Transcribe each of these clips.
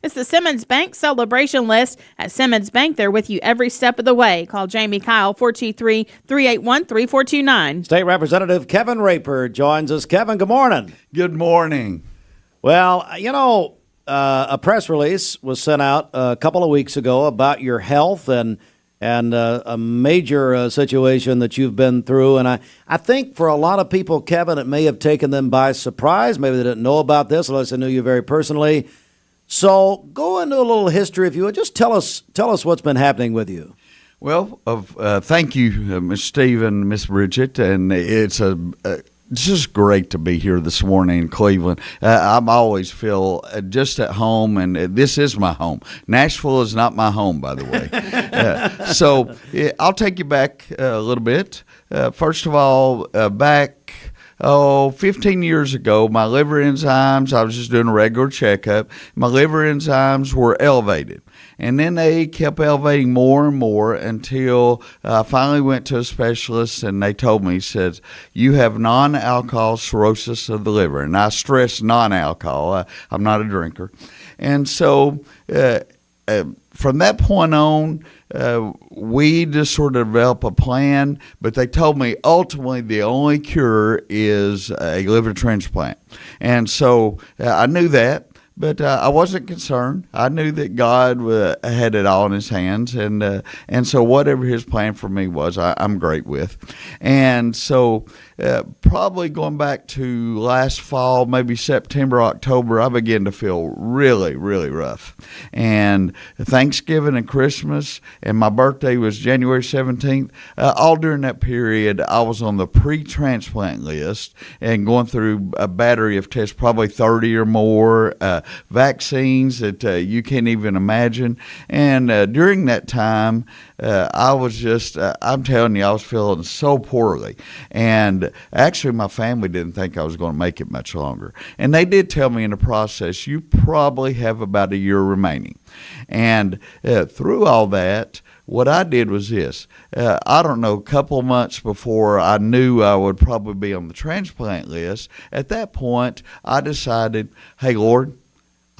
It's the Simmons Bank Celebration List at Simmons Bank. They're with you every step of the way. Call Jamie Kyle, 423-381-3429. State Representative Kevin Raper joins us. Kevin, good morning. Good morning. Well, a press release was sent out a couple of weeks ago about your health and a major situation that you've been through. And I think for a lot of people, Kevin, it may have taken them by surprise. Maybe they didn't know about this unless they knew you very personally. So go into a little history, if you would. Just tell us what's been happening with you. Well, thank you, Miss Steve and Miss Bridget. And it's just great to be here this morning in Cleveland. I always feel just at home, and this is my home. Nashville is not my home, by the way. So I'll take you back a little bit. First of all, back 15 years ago, my liver enzymes, I was just doing a regular checkup. My liver enzymes were elevated. And then they kept elevating more and more until I finally went to a specialist, and they told me, he says, you have non-alcohol cirrhosis of the liver. And I stress non-alcohol. I'm not a drinker. And so from that point on, we just sort of developed a plan, but they told me ultimately the only cure is a liver transplant. And so I knew that. But I wasn't concerned. I knew that God had it all in His hands, and so whatever His plan for me was, I'm great with. And so probably going back to last fall, maybe September, October, I began to feel really, really rough. And Thanksgiving and Christmas, and my birthday was January 17th. All during that period, I was on the pre-transplant list and going through a battery of tests, probably 30 or more. Vaccines that you can't even imagine. And during that time, I was just, I'm telling you, I was feeling so poorly. And actually, my family didn't think I was going to make it much longer. And they did tell me in the process, you probably have about a year remaining. And through all that, what I did was this. I don't know, a couple of months before I knew I would probably be on the transplant list, at that point, I decided, hey, Lord,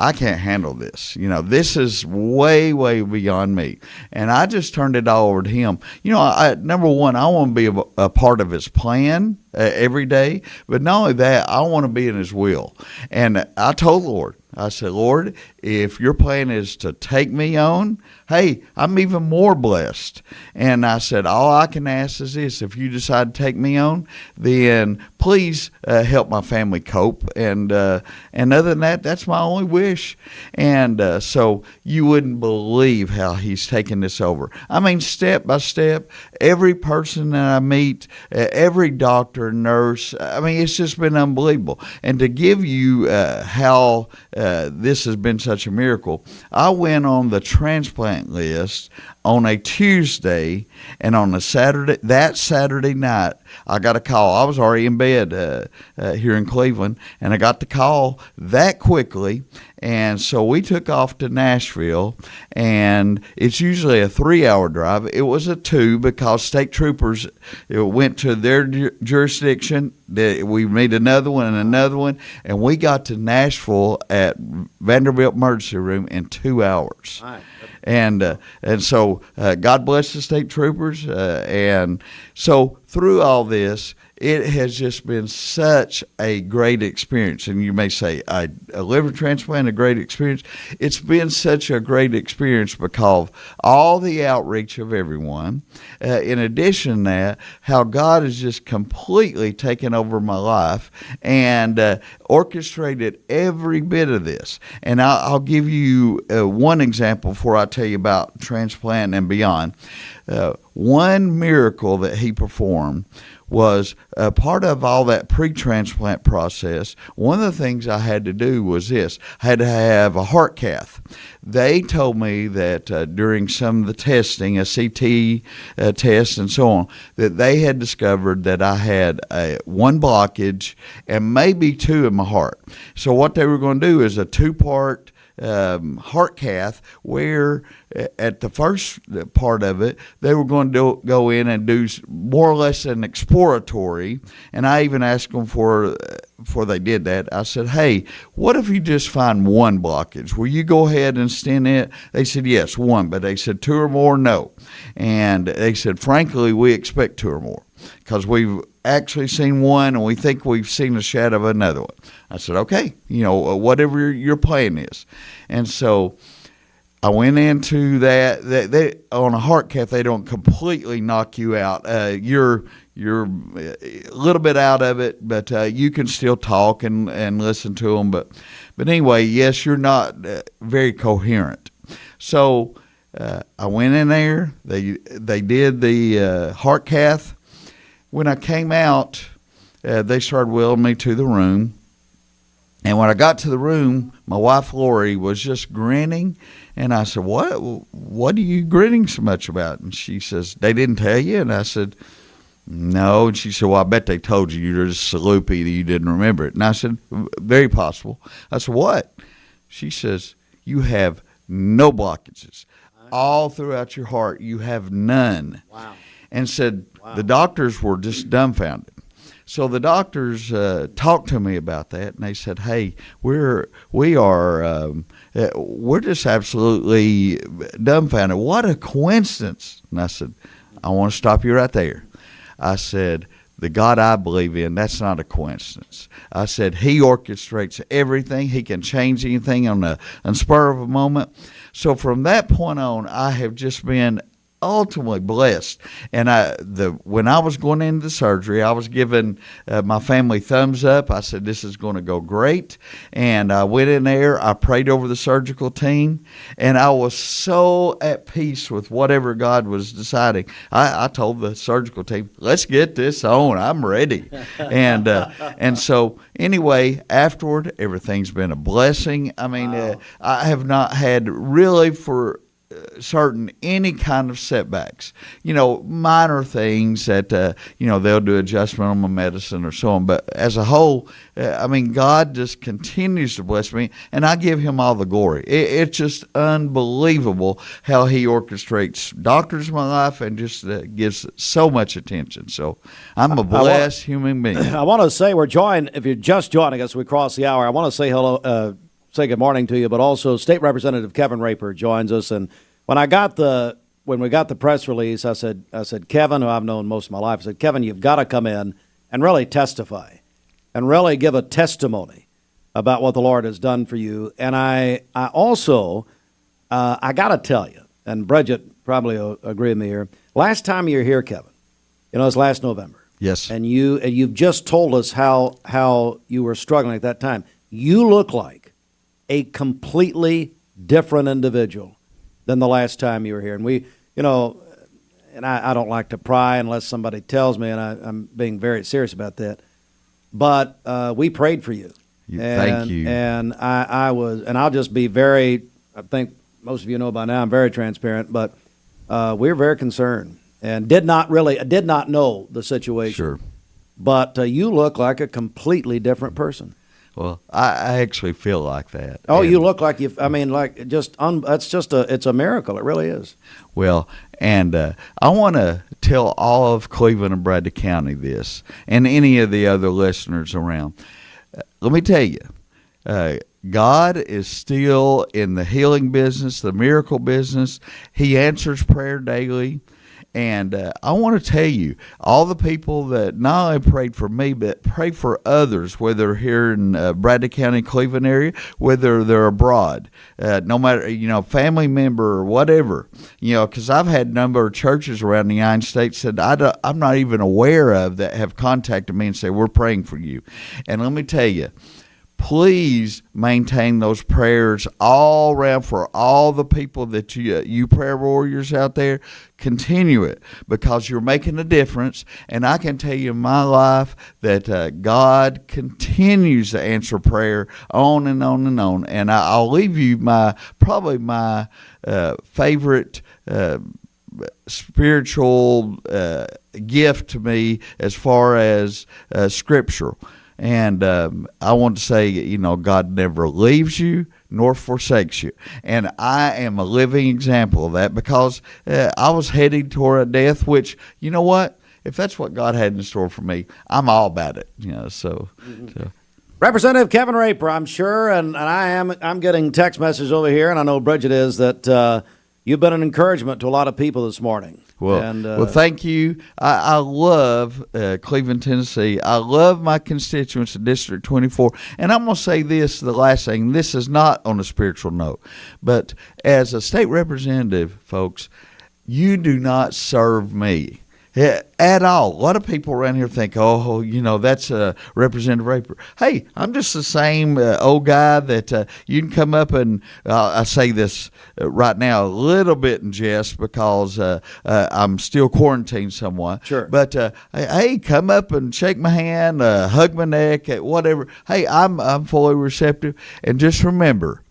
I can't handle this. This is way, way beyond me. And I just turned it all over to Him. Number one, I want to be a part of His plan every day. But not only that, I want to be in His will. And I told the Lord, I said, Lord, if your plan is to take me on, hey, I'm even more blessed. And I said, all I can ask is this: if you decide to take me on, then please help my family cope. And other than that, that's my only wish. And so you wouldn't believe how He's taken this over. I mean, step by step, every person that I meet, every doctor, nurse, I mean, it's just been unbelievable. And to give you how this has been such a miracle, I went on the transplant list on a Tuesday, and on that Saturday night, I got a call. I was already in bed here in Cleveland, and I got the call that quickly. And so we took off to Nashville, and it's usually a 3-hour drive. It was a 2 because state troopers went to their jurisdiction. We made another one, and we got to Nashville at Vanderbilt Emergency Room in 2 hours. Right. And so God bless the state troopers. And so through all this, it has just been such a great experience. And you may say, a liver transplant, a great experience. It's been such a great experience because all the outreach of everyone. In addition to that, how God has just completely taken over my life and orchestrated every bit of this. And I'll give you one example before I tell you about transplant and beyond. One miracle that He performed was part of all that pre-transplant process. One of the things I had to do was this. I had to have a heart cath. They told me that during some of the testing, a CT test and so on, that they had discovered that I had one blockage and maybe 2 in my heart. So what they were going to do is a 2-part heart cath where at the first part of it, they were going to go in and do more or less an exploratory. And I even asked them before they did that, I said, hey, what if you just find one blockage? Will you go ahead and stent it? They said, yes, one. But they said 2 or more, no. And they said, frankly, we expect 2 or more because we've actually seen one and we think we've seen a shadow of another one. I said, okay, whatever your plan is. And so I went into that. They, on a heart cath, they don't completely knock you out. You're a little bit out of it, but you can still talk and listen to them. But anyway, yes, you're not very coherent. So I went in there. They did the heart cath. When I came out, they started wheeling me to the room. And when I got to the room, my wife, Lori, was just grinning. And I said, what are you grinning so much about? And she says, they didn't tell you? And I said, no. And she said, well, I bet they told you. You're just so loopy that you didn't remember it. And I said, very possible. I said, what? She says, you have no blockages. All throughout your heart, you have none. Wow. And said, the doctors were just dumbfounded. So the doctors talked to me about that, and they said, "Hey, we're just absolutely dumbfounded. What a coincidence!" And I said, "I want to stop you right there." I said, "The God I believe in, that's not a coincidence." I said, He orchestrates everything. He can change anything on the spur of a moment. So from that point on, I have just been ultimately blessed. And when I was going into the surgery, I was giving my family thumbs up. I said, this is going to go great. And I went in there, I prayed over the surgical team, and I was so at peace with whatever God was deciding. I told the surgical team, let's get this on. I'm ready. And so anyway, afterward, everything's been a blessing. I mean, wow. I have not had really for certain any kind of setbacks, minor things that they'll do adjustment on my medicine or so on, but as a whole, God just continues to bless me, and I give Him all the glory. It's just unbelievable how He orchestrates doctors in my life and just gives so much attention. So I'm a blessed human being. I want to say we're joined, if you're just joining us, we cross the hour. I want to say hello, say good morning to you, but also State Representative Kevin Raper joins us. And when we got the press release, I said, Kevin, who I've known most of my life, I said, Kevin, you've got to come in and really testify and really give a testimony about what the Lord has done for you. And I also, I got to tell you, and Bridget probably will agree with me here, last time you were here, Kevin, it was last November. Yes. And you've just told us how you were struggling at that time. You look like a completely different individual than the last time you were here. And we, and I don't like to pry unless somebody tells me, and I'm being very serious about that. But we prayed for you. Thank you. And I'll just be I think most of you know by now, I'm very transparent, but we're very concerned and did not know the situation. Sure. But you look like a completely different person. Well, I actually feel like that. Oh, you look like it's a miracle. It really is. Well, and I want to tell all of Cleveland and Bradley County this, and any of the other listeners around. Let me tell you, God is still in the healing business, the miracle business. He answers prayer daily. And I want to tell you, all the people that not only prayed for me, but pray for others, whether here in Bradley County, Cleveland area, whether they're abroad, no matter, family member or whatever, because I've had a number of churches around the United States that I'm not even aware of that have contacted me and said, we're praying for you. And let me tell you, please maintain those prayers all around for all the people that you prayer warriors out there. Continue it because you're making a difference. And I can tell you in my life that God continues to answer prayer on and on and on. And I'll leave you probably my favorite spiritual gift to me as far as Scripture. And I want to say, God never leaves you nor forsakes you. And I am a living example of that because I was heading toward a death, which, you know what? If that's what God had in store for me, I'm all about it. So. Representative Kevin Raper, I'm sure, and I'm getting text messages over here, and I know Bridget is, that you've been an encouragement to a lot of people this morning. Well, thank you. I love Cleveland, Tennessee. I love my constituents in District 24. And I'm going to say this, the last thing. This is not on a spiritual note. But as a state representative, folks, you do not serve me at all. A lot of people around here think, oh, that's Representative Raper. Hey, I'm just the same old guy that you can come up and I say this right now a little bit in jest because I'm still quarantined somewhat. Sure. But hey, come up and shake my hand, hug my neck, whatever. Hey, I'm fully receptive. And just remember,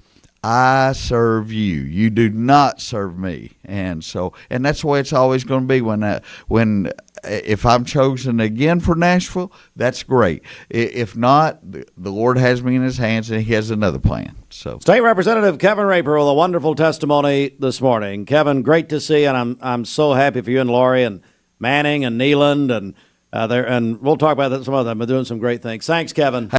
I serve you. You do not serve me. And that's the way it's always going to be when if I'm chosen again for Nashville, that's great. If not, the Lord has me in his hands and he has another plan. So, State Representative Kevin Raper with a wonderful testimony this morning. Kevin, great to see you, and I'm so happy for you and Lori and Manning and Neeland and we'll talk about that some other time. They're doing some great things. Thanks, Kevin.